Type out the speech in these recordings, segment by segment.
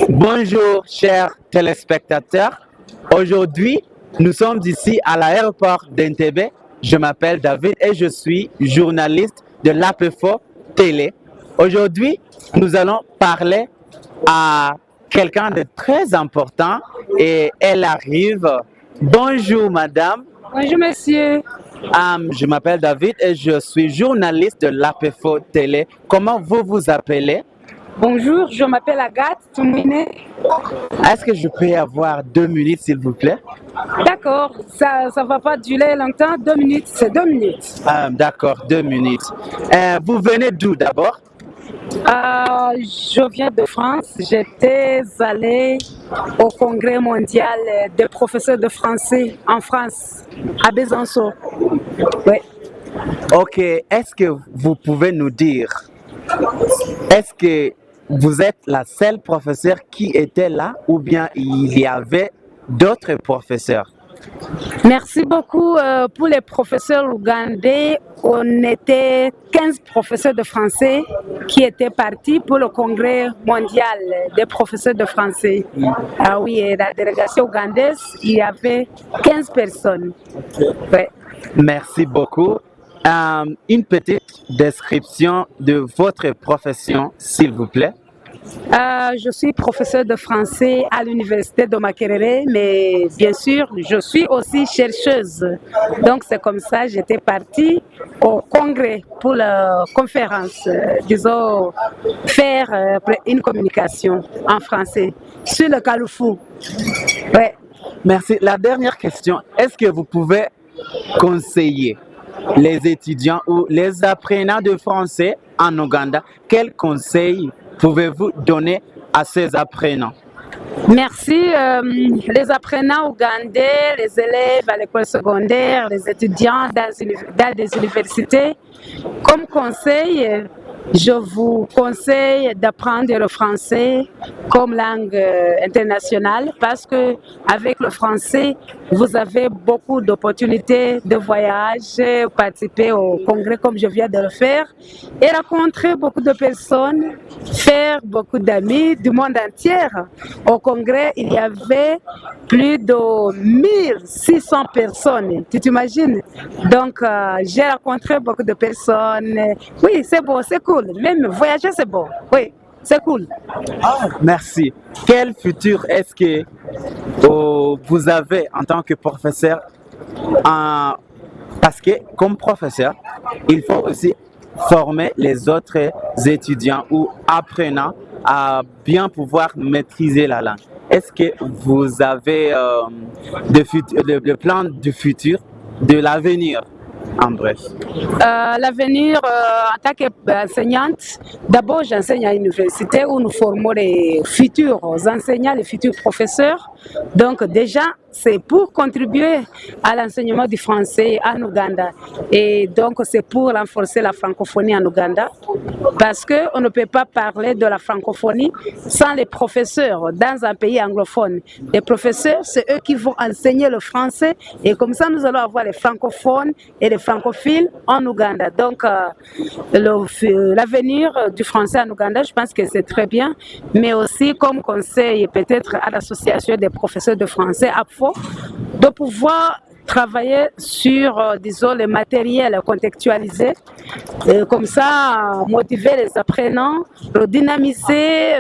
Bonjour, chers téléspectateurs. Aujourd'hui, nous sommes ici à l'aéroport d'Entebbe. Je m'appelle David et je suis journaliste de l'APFO Télé. Aujourd'hui, nous allons parler à quelqu'un de très important et elle arrive. Bonjour, madame. Bonjour monsieur. Je m'appelle David et je suis journaliste de l'APFO Télé. Comment vous vous appelez? Bonjour, je m'appelle Agathe Toumine. Est-ce que je peux avoir 2 minutes, s'il vous plaît? D'accord, ça ne va pas durer longtemps. 2 minutes, c'est 2 minutes. D'accord, 2 minutes. Vous venez d'où d'abord? Je viens de France. J'étais allée au congrès mondial des professeurs de français en France, à Besançon. Ouais. Ok, est-ce que vous pouvez nous dire, est-ce que vous êtes la seule professeure qui était là ou bien il y avait d'autres professeurs? Merci beaucoup pour les professeurs ougandais. On était 15 professeurs de français qui étaient partis pour le congrès mondial des professeurs de français. Ah oui, et la délégation ougandaise, il y avait 15 personnes. Ouais. Merci beaucoup. Une petite description de votre profession, s'il vous plaît. Je suis professeure de français à l'université de Makerere, mais bien sûr, je suis aussi chercheuse. Donc c'est comme ça, j'étais partie au congrès pour la conférence, disons, faire une communication en français sur le Kaloufou. Ouais. Merci. La dernière question, est-ce que vous pouvez conseiller les étudiants ou les apprenants de français en Ouganda? Quels conseils pouvez-vous donner à ces apprenants? Merci. Les apprenants ougandais, les élèves à l'école secondaire, les étudiants dans des universités, comme conseil, je vous conseille d'apprendre le français comme langue internationale parce que avec le français, vous avez beaucoup d'opportunités de voyage, participer au congrès comme je viens de le faire et rencontrer beaucoup de personnes, faire beaucoup d'amis du monde entier. Au congrès, il y avait plus de 1600 personnes, tu t'imagines? Donc, j'ai rencontré beaucoup de personnes. Oui, c'est beau, c'est cool. Même voyager, c'est beau. Oui, c'est cool. Merci. Quel futur est-ce que vous avez en tant que professeur? Parce que comme professeur, il faut aussi former les autres étudiants ou apprenants à bien pouvoir maîtriser la langue. Est-ce que vous avez le plan du futur, de l'avenir, en bref? L'avenir, en tant qu'enseignante, d'abord j'enseigne à l'université où nous formons les futurs enseignants, les futurs professeurs. Donc déjà, c'est pour contribuer à l'enseignement du français en Ouganda. Et donc c'est pour renforcer la francophonie en Ouganda. Parce qu'on ne peut pas parler de la francophonie sans les professeurs dans un pays anglophone. Les professeurs, c'est eux qui vont enseigner le français et comme ça nous allons avoir les francophones et les francophiles en Ouganda. Donc l'avenir du français en Ouganda, je pense que c'est très bien, mais aussi comme conseil peut-être à l'association des professeurs de français, APFO, de pouvoir travailler sur, disons, les matériels contextualisés, comme ça, motiver les apprenants, dynamiser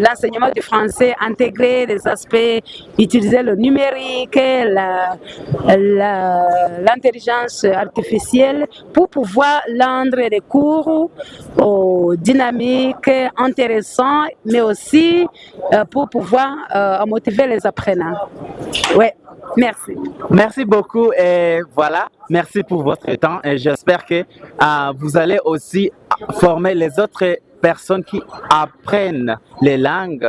l'enseignement du français, intégrer les aspects, utiliser le numérique, l'intelligence artificielle pour pouvoir rendre les cours dynamiques, intéressants, mais aussi pour pouvoir motiver les apprenants. Ouais. Merci. Merci beaucoup et voilà, merci pour votre temps et j'espère que vous allez aussi former les autres personnes qui apprennent les langues,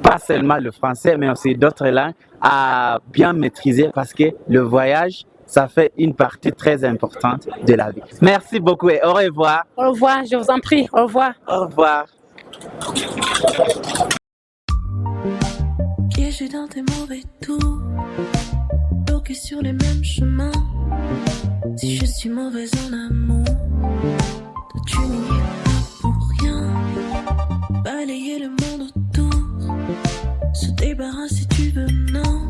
pas seulement le français mais aussi d'autres langues, à bien maîtriser parce que le voyage, ça fait une partie très importante de la vie. Merci beaucoup et au revoir. Au revoir, je vous en prie, au revoir. Au revoir. Piégé dans tes mauvais tours, bloqué sur les mêmes chemins. Si je suis mauvaise en amour, toi tu n'y es pas pour rien. Balayer le monde autour, Se débarrasser si tu veux, non.